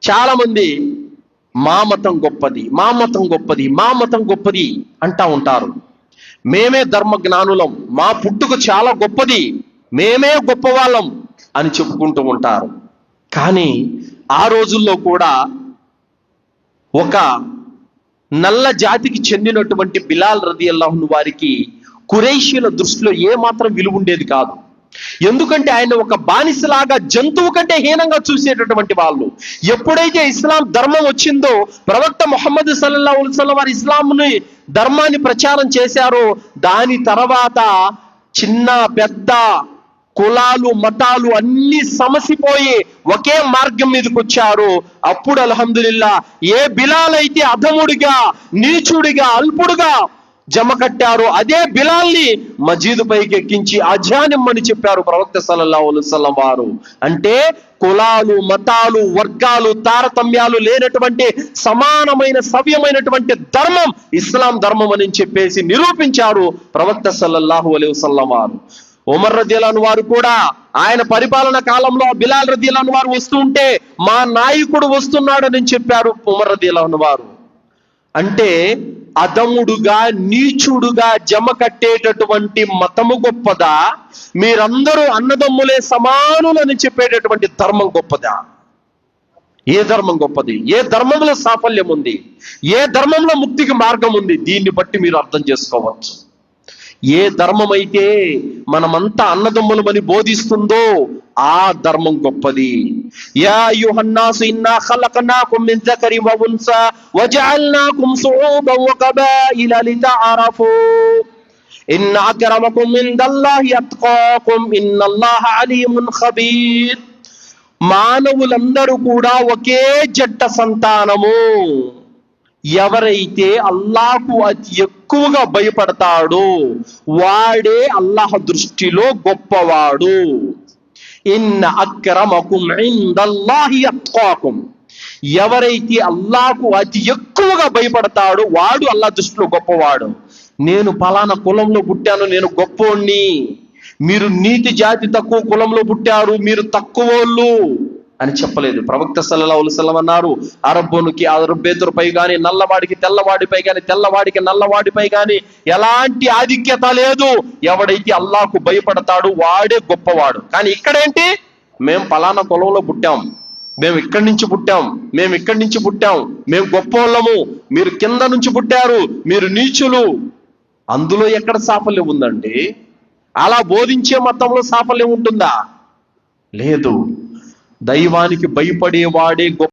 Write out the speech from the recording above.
చాలా మంది మా మతం గొప్పది, మా మతం గొప్పది, మా మతం గొప్పది అంటా ఉంటారు. మేమే ధర్మ జ్ఞానులం, మా పుట్టుక చాలా గొప్పది, మేమే గొప్పవాళ్ళం అని చెప్పుకుంటూ ఉంటారు. కానీ ఆ రోజుల్లో కూడా ఒక నల్ల జాతికి చెందినటువంటి బిలాల్ రదియల్లాహు అన్హు వారికి ఖురైషీల దృష్టిలో ఏమాత్రం విలువ ఉండేది కాదు. ఎందుకంటే ఆయన ఒక బానిసలాగా, జంతువు కంటే హీనంగా చూసేటటువంటి వాళ్ళు. ఎప్పుడైతే ఇస్లాం ధర్మం వచ్చిందో, ప్రవక్త ముహమ్మద్ సల్లల్లాహు అలైహి వసల్లం వారి ఇస్లాంని ధర్మాన్ని ప్రచారం చేశారో, దాని తర్వాత చిన్న పెద్ద కులాలు మతాలు అన్ని సమసిపోయి ఒకే మార్గం మీదకి వచ్చారు. అప్పుడు అల్హమ్దులిల్లా ఏ బిలాల్ అయితే అధముడిగా, నీచుడిగా, అల్పుడుగా జమ కట్టారు, అదే బిలాల్ని మజీదు పైకి ఎక్కించి అజానిమ్మని చెప్పారు ప్రవక్త సల్లల్లాహు అలైహి వసల్లం వారు. అంటే కులాలు మతాలు వర్గాలు తారతమ్యాలు లేనటువంటి సమానమైన సవ్యమైనటువంటి ధర్మం ఇస్లాం ధర్మం అని చెప్పేసి నిరూపించారు ప్రవక్త సల్లల్లాహు అలైహి వసల్లం వారు. ఉమర్ రదియల్లాహు అన్హు వారు కూడా ఆయన పరిపాలన కాలంలో బిలాల్ రదియల్లాహు అన్హు వారు వస్తూ ఉంటే మా నాయకుడు వస్తున్నాడని చెప్పారు ఉమర్ రదియల్లాహు అన్హు వారు. అంటే అధముడుగా నీచుడుగా జమ కట్టేటటువంటి మతము గొప్పదా, మీరందరూ అన్నదమ్ములే సమానులని చెప్పేటటువంటి ధర్మం గొప్పదా? ఏ ధర్మం గొప్పది? ఏ ధర్మంలో సాఫల్యం ఉంది? ఏ ధర్మంలో ముక్తికి మార్గం ఉంది? దీన్ని బట్టి మీరు అర్థం చేసుకోవచ్చు. ఏ ధర్మం అయితే మనమంతా అన్నదమ్ములమని బోధిస్తుందో ఆ ధర్మం గొప్పది. యా అయ్యుహన్నాసు ఇన్నా ఖలఖనాకుం మిన్ జకరి వ ఉన్సా వజఅల్నాకుం శుఊబన్ వ కబాయిల లితఅరఫూ ఇన్న అక్రమకుం ఇందల్లాహి అత్ఖాకుం ఇన్నల్లాహ అలీమున్ ఖబీర్. మానవులందరూ కూడా ఒకే జట్ట సంతానము. ఎవరైతే అల్లాహకు అతి ఎక్కువగా భయపడతాడో వాడే అల్లాహ్ దృష్టిలో గొప్పవాడు. ఇన్న అక్రమకుం ఇందల్లాహి అత్ఖాకుం. ఎవరైతే అల్లాహకు అతి ఎక్కువగా భయపడతాడో వాడు అల్లాహ్ దృష్టిలో గొప్పవాడు. నేను పలానా కులంలో పుట్టాను, నేను గొప్పోణ్ణి, మీరు నీతి జాతి తక్కువ కులంలో పుట్టారు, మీరు తక్కువోళ్ళు అని చెప్పలేదు. ప్రవక్త సల్లల్లాహు అలైహి వసల్లం అన్నారు, అరబ్బునికి అరబ్బేతురుపై గాని, నల్లవాడికి తెల్లవాడిపై గాని, తెల్లవాడికి నల్లవాడిపై గాని ఎలాంటి ఆధిక్యత లేదు. ఎవడైతే అల్లాహకు భయపడతాడు వాడే గొప్పవాడు. కానీ ఇక్కడేంటి, మేము పలానా కులంలో పుట్టాం, మేము ఇక్కడి నుంచి పుట్టాం, మేము ఇక్కడి నుంచి పుట్టాం, మేము గొప్పోళ్ళము, మీరు కింద నుంచి పుట్టారు, మీరు నీచులు. అందులో ఎక్కడ సాఫల్యం ఉందండి? అలా బోధించే మతంలో సాఫల్యం ఉంటుందా? లేదు. దైవానికి భయపడేవాడే గొప్ప.